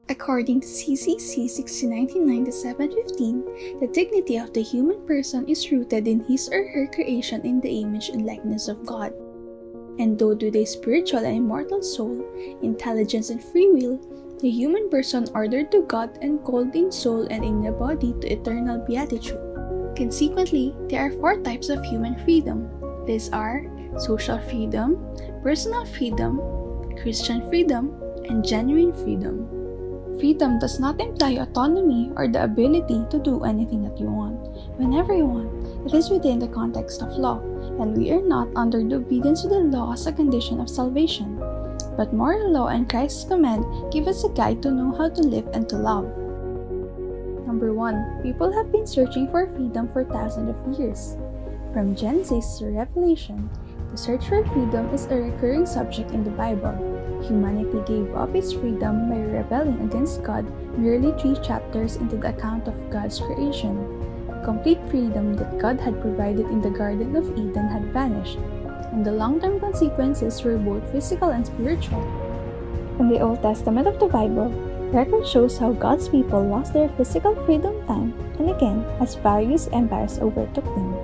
According to CCC 1699-715, the dignity of the human person is rooted in his or her creation in the image and likeness of God. Endowed with a spiritual and immortal soul, intelligence and free will, the human person ordered to God and called in soul and in the body to eternal beatitude. Consequently, there are 4 types of human freedom. These are social freedom, personal freedom, Christian freedom, and genuine freedom. Freedom does not imply autonomy or the ability to do anything that you want, whenever you want. It is within the context of law, and we are not under the obedience to the law as a condition of salvation. But moral law and Christ's command give us a guide to know how to live and to love. Number 1. People have been searching for freedom for thousands of years. From Genesis to Revelation, the search for freedom is a recurring subject in the Bible. Humanity gave up its freedom by rebelling against God merely 3 chapters into the account of God's creation. The complete freedom that God had provided in the Garden of Eden had vanished, and the long-term consequences were both physical and spiritual. In the Old Testament of the Bible, record shows how God's people lost their physical freedom time and again as various empires overtook them.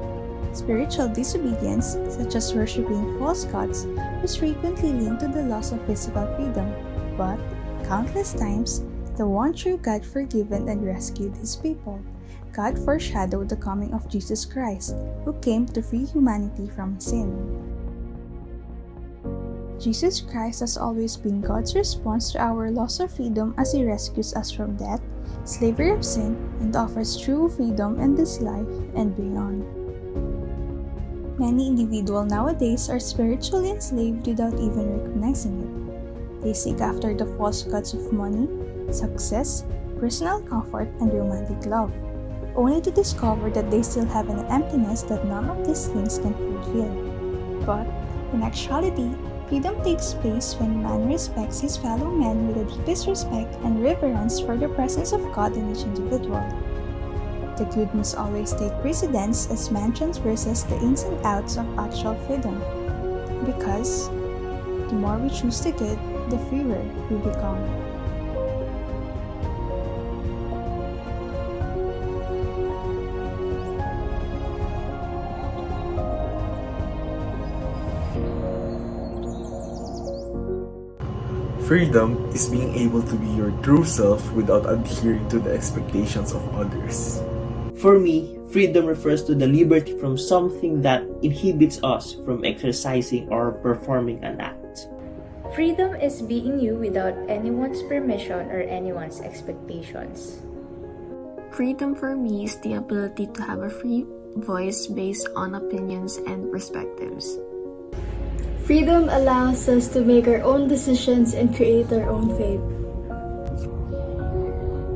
Spiritual disobedience, such as worshipping false gods, was frequently linked to the loss of physical freedom, but countless times, the one true God forgiven and rescued his people. God foreshadowed the coming of Jesus Christ, who came to free humanity from sin. Jesus Christ has always been God's response to our loss of freedom as He rescues us from death, slavery of sin, and offers true freedom in this life and beyond. Many individuals nowadays are spiritually enslaved without even recognizing it. They seek after the false gods of money, success, personal comfort, and romantic love, only to discover that they still have an emptiness that none of these things can fulfill. But, in actuality, freedom takes place when man respects his fellow man with the deepest respect and reverence for the presence of God in each individual. The good must always take precedence as man transverses the ins and outs of actual freedom, because the more we choose the good, the freer we become. Freedom is being able to be your true self without adhering to the expectations of others. For me, freedom refers to the liberty from something that inhibits us from exercising or performing an act. Freedom is being you without anyone's permission or anyone's expectations. Freedom for me is the ability to have a free voice based on opinions and perspectives. Freedom allows us to make our own decisions and create our own fate.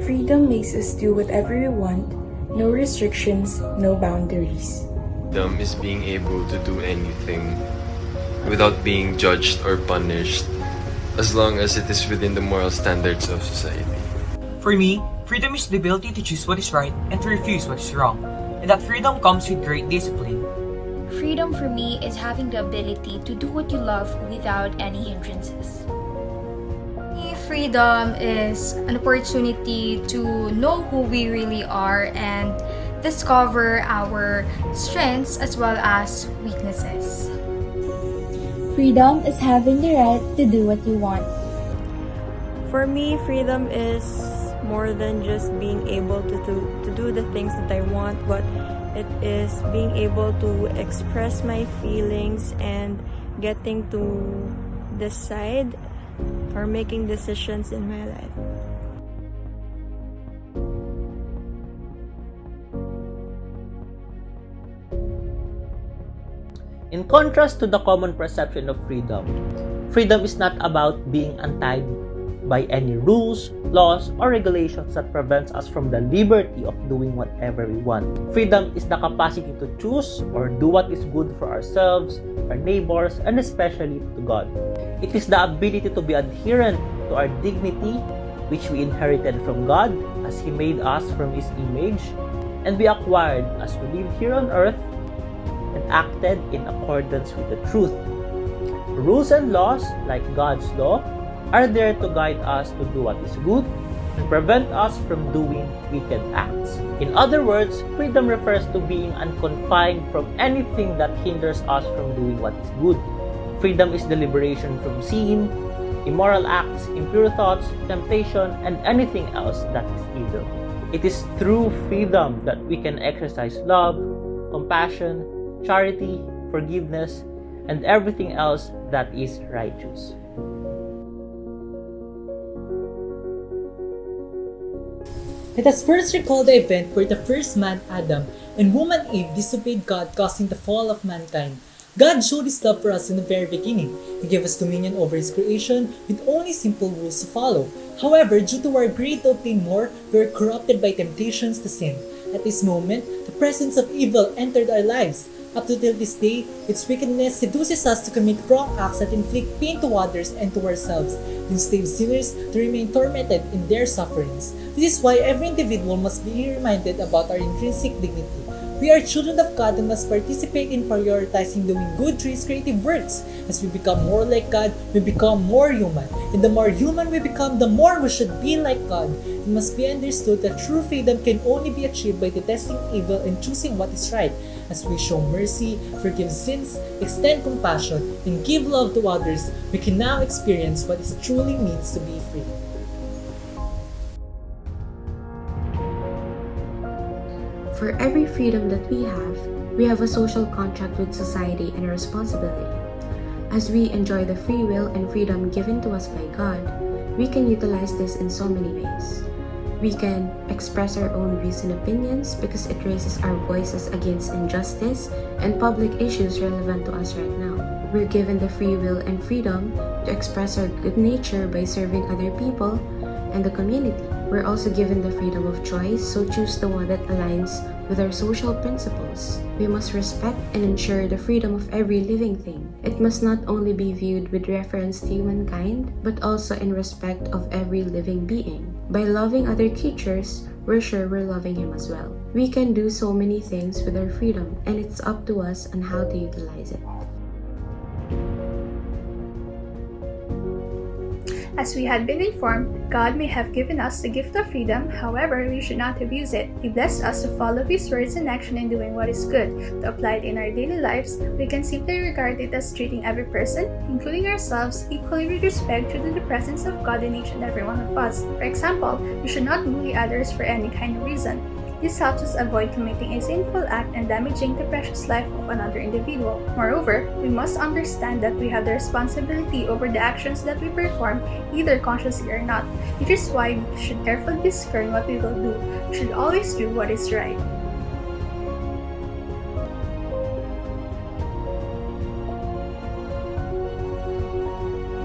Freedom makes us do whatever we want, no restrictions, no boundaries. Freedom is being able to do anything without being judged or punished, as long as it is within the moral standards of society. For me, freedom is the ability to choose what is right and to refuse what is wrong, and that freedom comes with great discipline. Freedom for me is having the ability to do what you love without any hindrances. Freedom is an opportunity to know who we really are and discover our strengths as well as weaknesses. Freedom is having the right to do what you want. For me, freedom is more than just being able to do the things that I want, but it is being able to express my feelings and getting to decide or making decisions in my life. In contrast to the common perception of freedom, freedom is not about being untied by any rules, laws, or regulations that prevents us from the liberty of doing whatever we want. Freedom is the capacity to choose or do what is good for ourselves, our neighbors, and especially to God. It is the ability to be adherent to our dignity, which we inherited from God as He made us from His image, and we acquired as we lived here on earth and acted in accordance with the truth. Rules and laws, like God's law, are there to guide us to do what is good, and prevent us from doing wicked acts. In other words, freedom refers to being unconfined from anything that hinders us from doing what is good. Freedom is the liberation from sin, immoral acts, impure thoughts, temptation, and anything else that is evil. It is through freedom that we can exercise love, compassion, charity, forgiveness, and everything else that is righteous. Let us first recall the event where the first man, Adam, and woman Eve disobeyed God, causing the fall of mankind. God showed His love for us in the very beginning. He gave us dominion over His creation with only simple rules to follow. However, due to our greed to obtain more, we were corrupted by temptations to sin. At this moment, the presence of evil entered our lives. Up to till this day, its wickedness seduces us to commit wrong acts that inflict pain to others and to ourselves, and enslave sinners to remain tormented in their sufferings. This is why every individual must be reminded about our intrinsic dignity. We are children of God and must participate in prioritizing doing good through His creative works. As we become more like God, we become more human. And the more human we become, the more we should be like God. It must be understood that true freedom can only be achieved by detesting evil and choosing what is right. As we show mercy, forgive sins, extend compassion, and give love to others, we can now experience what it truly means to be free. For every freedom that we have a social contract with society and a responsibility. As we enjoy the free will and freedom given to us by God, we can utilize this in so many ways. We can express our own views and opinions because it raises our voices against injustice and public issues relevant to us right now. We're given the free will and freedom to express our good nature by serving other people and the community. We're also given the freedom of choice, so choose the one that aligns with our social principles. We must respect and ensure the freedom of every living thing. It must not only be viewed with reference to humankind, but also in respect of every living being. By loving other creatures, we're sure we're loving Him as well. We can do so many things with our freedom, and it's up to us on how to utilize it. As we had been informed, God may have given us the gift of freedom, however, we should not abuse it. He blessed us to follow His words in action in doing what is good. To apply it in our daily lives, we can simply regard it as treating every person, including ourselves, equally with respect due to the presence of God in each and every one of us. For example, we should not bully others for any kind of reason. This helps us avoid committing a sinful act and damaging the precious life of another individual. Moreover, we must understand that we have the responsibility over the actions that we perform, either consciously or not, which is why we should carefully discern what we will do. We should always do what is right.